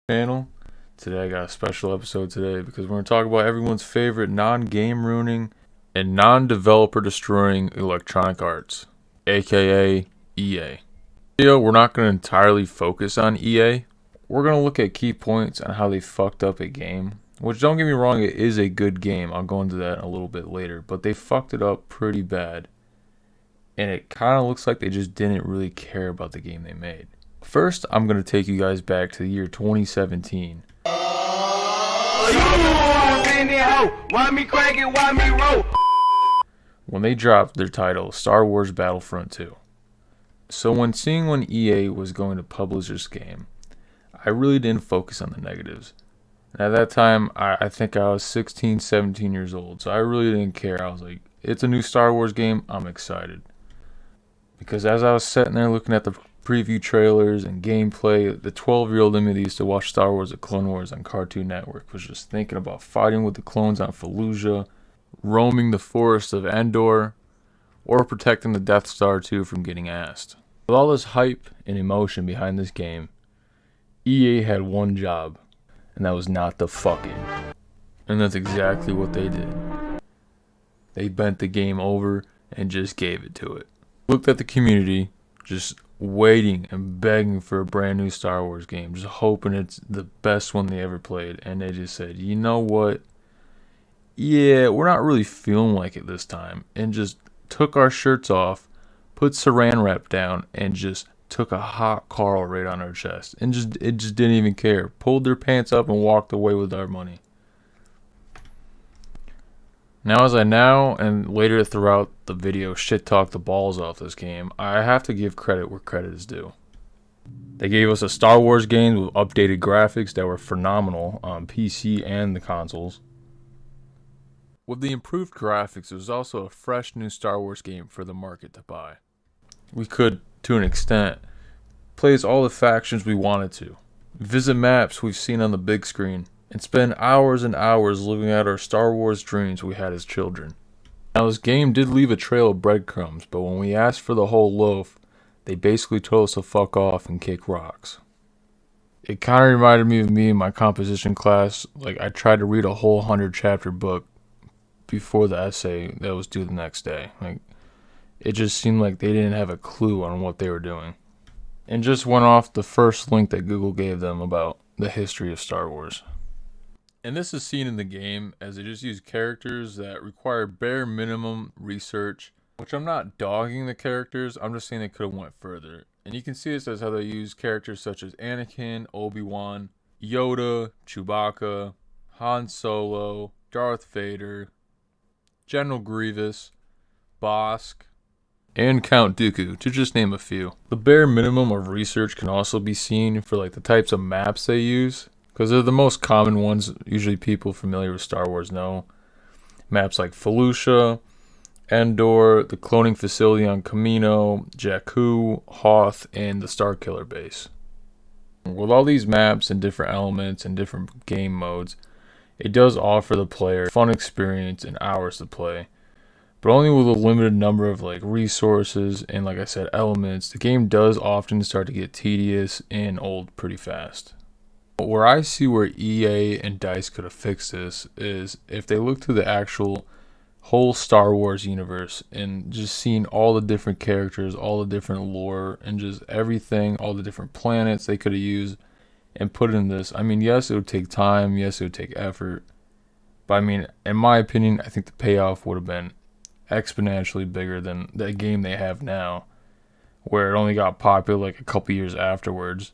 Channel. Today I got a special episode today because we're going to talk about everyone's favorite non-game ruining and non-developer destroying Electronic Arts, aka EA. We're not going to entirely focus on EA. We're going to look at key points on how they fucked up a game, which, don't get me wrong, it is a good game. I'll go into that a little bit later, but they fucked it up pretty bad. And it kind of looks like they just didn't really care about the game they made. First, I'm going to take you guys back to the year 2017. When they dropped their title, Star Wars Battlefront II. So when EA was going to publish this game, I really didn't focus on the negatives. And at that time, I think I was 16, 17 years old, so I really didn't care. I was like, it's a new Star Wars game, I'm excited. Because as I was sitting there looking at the preview trailers and gameplay, the 12-year-old in me that used to watch Star Wars: The Clone Wars on Cartoon Network was just thinking about fighting with the clones on Fallujah, roaming the forest of Endor, or protecting the Death Star 2 from getting asked. With all this hype and emotion behind this game, EA had one job, and that was not to fuck it. And that's exactly what they did. They bent the game over and just gave it to it. Looked at the community, just waiting and begging for a brand new Star Wars game, just hoping it's the best one they ever played, and they just said, you know what, yeah, we're not really feeling like it this time, and just took our shirts off, put saran wrap down, and just took a hot Carl right on our chest, and it just didn't even care, pulled their pants up and walked away with our money. Now, as I now and later throughout the video shit talk the balls off this game, I have to give credit where credit is due. They gave us a Star Wars game with updated graphics that were phenomenal on PC and the consoles. With the improved graphics, it was also a fresh new Star Wars game for the market to buy. We could, to an extent, play as all the factions we wanted to, visit maps we've seen on the big screen, and spend hours and hours living out our Star Wars dreams we had as children. Now, this game did leave a trail of breadcrumbs, but when we asked for the whole loaf, they basically told us to fuck off and kick rocks. It kind of reminded me of me in my composition class. Like, I tried to read a whole 100-chapter book before the essay that was due the next day. Like, it just seemed like they didn't have a clue on what they were doing. And just went off the first link that Google gave them about the history of Star Wars. And this is seen in the game as they just use characters that require bare minimum research, which I'm not dogging the characters, I'm just saying they could have went further. And you can see this as how they use characters such as Anakin, Obi-Wan, Yoda, Chewbacca, Han Solo, Darth Vader, General Grievous, Bosk, and Count Dooku, to just name a few. The bare minimum of research can also be seen for like the types of maps they use, because they're the most common ones usually people familiar with Star Wars know. Maps like Fallujah, Endor, the cloning facility on Kamino, Jakku, Hoth, and the Starkiller base. With all these maps and different elements and different game modes, it does offer the player a fun experience and hours to play. But only with a limited number of like resources and, like I said, elements, the game does often start to get tedious and old pretty fast. Where I see where EA and DICE could have fixed this is if they look to the actual whole Star Wars universe and just seen all the different characters, all the different lore, and just everything, all the different planets they could have used and put in this. I mean, yes, it would take time. Yes, it would take effort. But I mean, in my opinion, I think the payoff would have been exponentially bigger than the game they have now, where it only got popular like a couple years afterwards.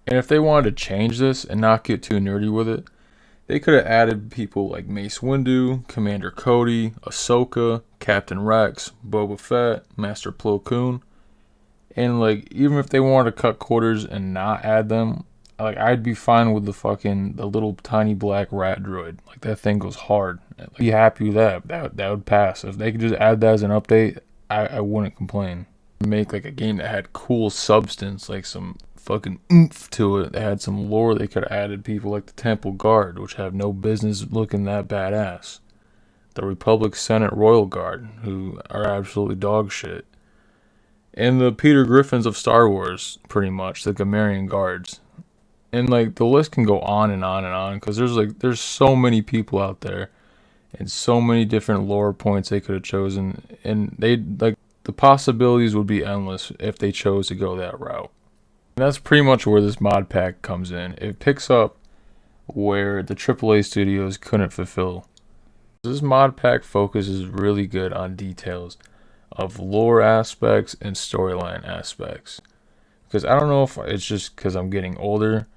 And if they wanted to change this and not get too nerdy with it, they could have added people like Mace Windu, Commander Cody, Ahsoka, Captain Rex, Boba Fett, Master Plo Koon. And like, even if they wanted to cut quarters and not add them, like, I'd be fine with the little tiny black rat droid. Like, that thing goes hard. I'd be happy with that. That would pass. If they could just add that as an update, I wouldn't complain. Make like a game that had cool substance, like some fucking oomph to it. They had some lore. They could have added people like the Temple Guard, which have no business looking that badass. The Republic Senate Royal Guard, who are absolutely dog shit. And the Peter Griffins of Star Wars, pretty much, the Gamorrean Guards. And like the list can go on and on and on because there's so many people out there and so many different lore points they could have chosen, and they like the possibilities would be endless if they chose to go that route. And that's pretty much where this mod pack comes in. It picks up where the AAA studios couldn't fulfill. This mod pack focuses really good on details of lore aspects and storyline aspects. Because I don't know if it's just because I'm getting older,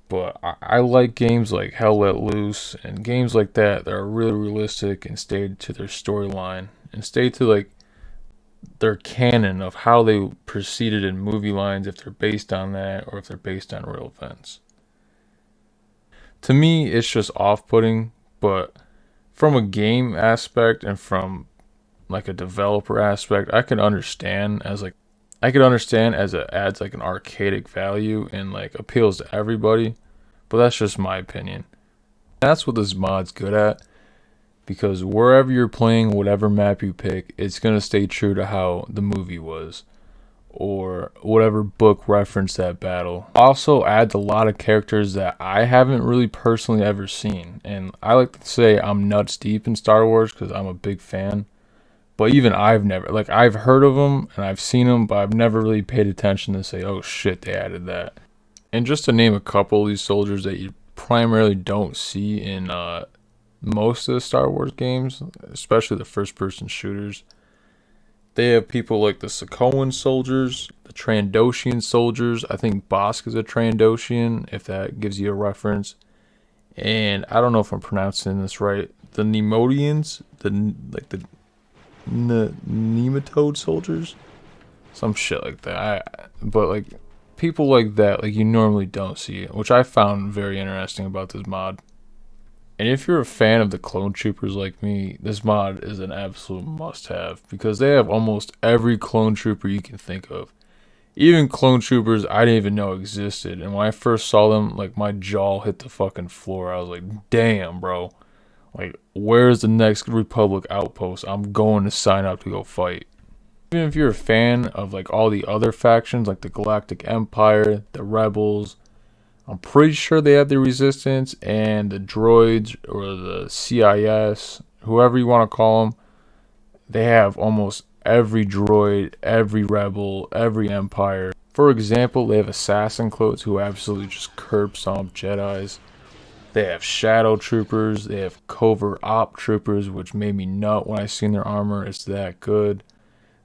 but I like games like Hell Let Loose and games like that are really realistic and stay to their storyline and stay to like their canon of how they proceeded in movie lines, if they're based on that or if they're based on real events. To me, it's just off-putting, but from a game aspect and from like a developer aspect, I can understand as it adds like an archaic value and like appeals to everybody, but that's just my opinion. That's what this mod's good at, because wherever you're playing, whatever map you pick, it's going to stay true to how the movie was or whatever book referenced that battle. Also adds a lot of characters that I haven't really personally ever seen, and I like to say I'm nuts deep in Star Wars because I'm a big fan. But even I've heard of them and I've seen them, but I've never really paid attention to say, oh shit, they added that. And just to name a couple of these soldiers that you primarily don't see in most of the Star Wars games, especially the first-person shooters, they have people like the Sokoan soldiers, the Trandoshan soldiers. I think Bosk is a Trandoshan, if that gives you a reference. And I don't know if I'm pronouncing this right. The Nemodians, the nematode soldiers, some shit like that. But like people like that, like you normally don't see, which I found very interesting about this mod. And if you're a fan of the clone troopers like me, this mod is an absolute must-have because they have almost every clone trooper you can think of. Even clone troopers I didn't even know existed, and when I first saw them, like my jaw hit the fucking floor. I was like, damn, bro. Like, where's the next Republic outpost? I'm going to sign up to go fight. Even if you're a fan of like all the other factions, like the Galactic Empire, the Rebels, I'm pretty sure they have the Resistance and the droids or the CIS, whoever you want to call them. They have almost every droid, every rebel, every empire. For example, they have assassin cloaks who absolutely just curb stomp Jedis. They have shadow troopers. They have covert op troopers, which made me nut when I seen their armor. It's that good.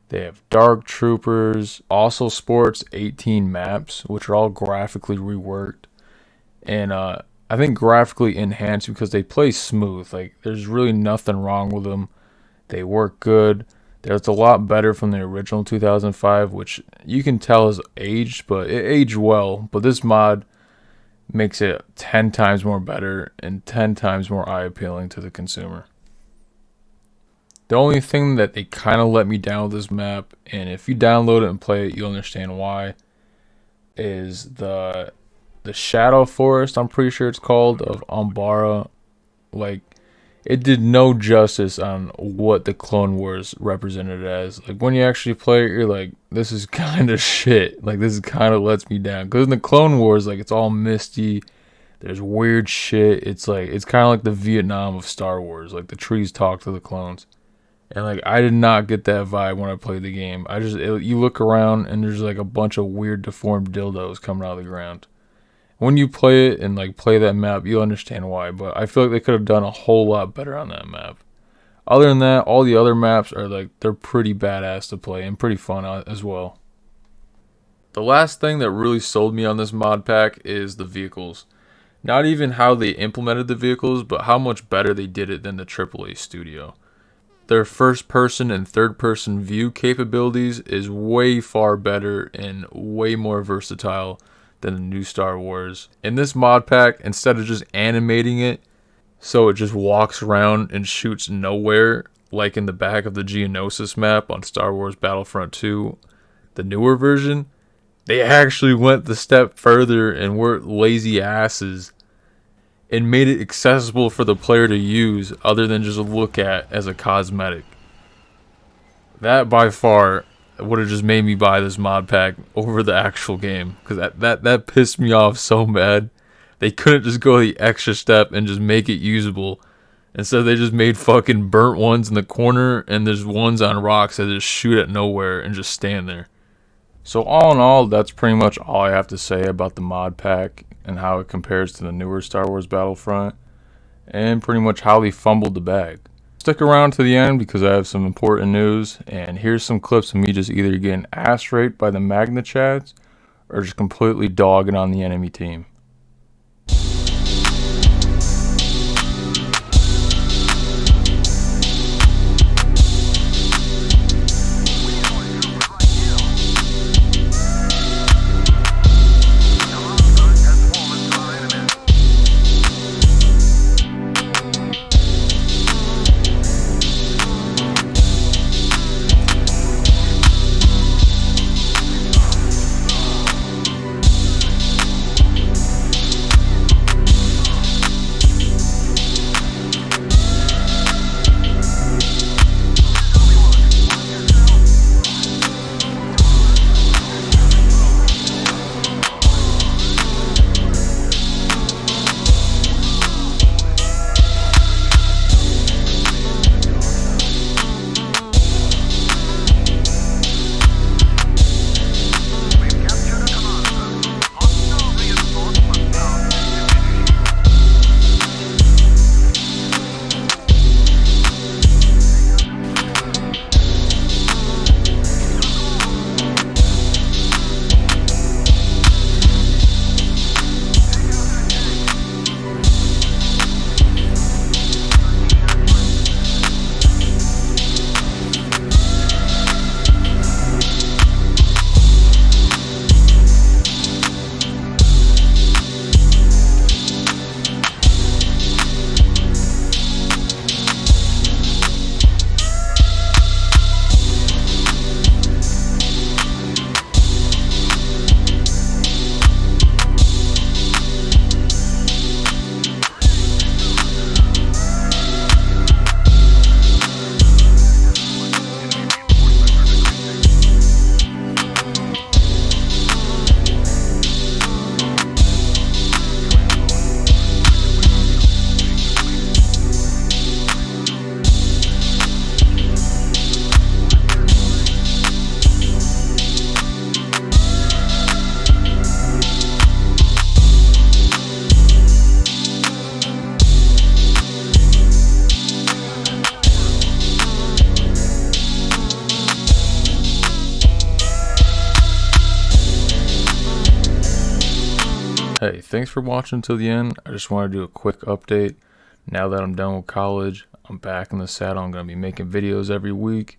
They have dark troopers. Also sports 18 maps, which are all graphically reworked. And I think graphically enhanced because they play smooth. Like, there's really nothing wrong with them. They work good. There's a lot better from the original 2005, which you can tell is aged, but it aged well. But this mod makes it 10 times more better and 10 times more eye-appealing to the consumer. The only thing that they kind of let me down with this map, and if you download it and play it, you'll understand why, is the Shadow Forest, I'm pretty sure it's called, of Umbara. Like, it did no justice on what the Clone Wars represented as. Like, when you actually play it, you're like, this is kind of shit. Like, this kind of lets me down. Because in the Clone Wars, like, it's all misty. There's weird shit. It's like, it's kind of like the Vietnam of Star Wars. Like, the trees talk to the clones. And, like, I did not get that vibe when I played the game. You look around, and there's, like, a bunch of weird deformed dildos coming out of the ground. When you play it and like play that map, you'll understand why. But I feel like they could have done a whole lot better on that map. Other than that, all the other maps are like, they're pretty badass to play and pretty fun as well. The last thing that really sold me on this mod pack is the vehicles. Not even how they implemented the vehicles, but how much better they did it than the AAA studio. Their first person and third person view capabilities is way far better and way more versatile than the new Star Wars. In this mod pack, instead of just animating it so it just walks around and shoots nowhere, like in the back of the Geonosis map on Star Wars Battlefront II, the newer version, they actually went the step further and weren't lazy asses and made it accessible for the player to use other than just look at as a cosmetic. That by far it would have just made me buy this mod pack over the actual game, because that pissed me off so bad. They couldn't just go the extra step and just make it usable. Instead, they just made fucking burnt ones in the corner, and there's ones on rocks that just shoot at nowhere and just stand there. So all in all, that's pretty much all I have to say about the mod pack and how it compares to the newer Star Wars Battlefront, and pretty much how they fumbled the bag. Stick around to the end because I have some important news, and here's some clips of me just either getting ass raped by the Magna Chads or just completely dogging on the enemy team. Hey, thanks for watching till the end. I just want to do a quick update. Now that I'm done with college, I'm back in the saddle. I'm going to be making videos every week.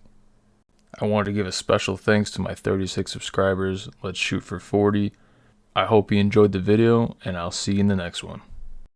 I wanted to give a special thanks to my 36 subscribers. Let's shoot for 40. I hope you enjoyed the video, and I'll see you in the next one.